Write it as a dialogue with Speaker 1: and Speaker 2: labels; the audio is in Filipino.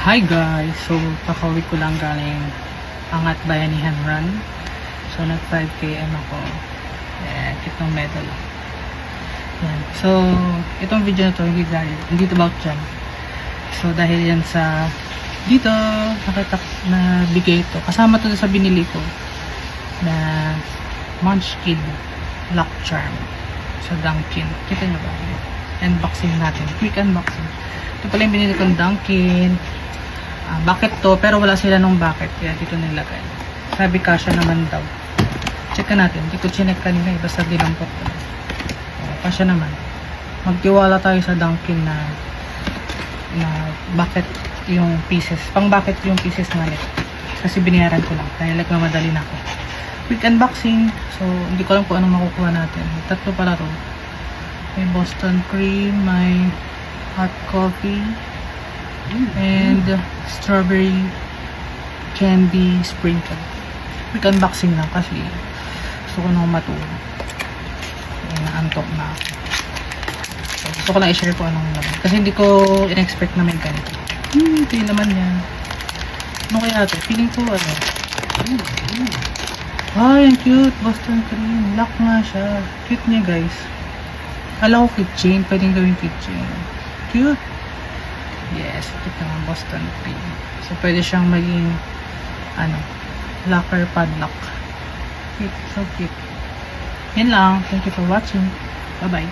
Speaker 1: Hi guys! So, kakauwi ko lang galing Angat Bayanihan Run. So, nag 5 km ako. Kitong medal. Yan. So, itong video na to, hindi about dyan. So, dahil yan sa dito, nakita na bigay ito. Kasama to sa binili ko na Munchkin Lock Charm sa Dunkin. Kita nyo ba? Unboxing natin. Quick unboxing. Ito pala yung binili kong Dunkin. Bucket to, pero wala sila nung bucket. Kaya dito nilagay. Sabi kasha naman daw. Check natin. Hindi ko chinek kanina. Basta dinampot ko. Kasha naman. Magtiwala tayo sa Dunkin na bucket yung pieces. Pang bucket yung pieces na ulit. Kasi binayaran ko lang. Dahil nagmamadali na ako. Quick unboxing. So, hindi ko alam kung anong makukuha natin. Tatlo pala to. May Boston cream. May hot coffee. And strawberry candy sprinkle. Quick unboxing lang kasi gusto ko nang matulog. Naantok na ako. So, gusto ko lang i-share ko anong naman. Kasi hindi ko in-expect na may ganito. Ito yung naman yan. Ano kaya ito? Feeling ko ano. Ay, ang cute. Boston cream. Lock nga siya. Cute niya guys. Alam ko keychain. Pwedeng gawing keychain. Cute. Yes, ito nga Boston cream. So, pwede siyang maging locker padlock. Cute, so cute. Yan lang. Thank you for watching. Bye-bye.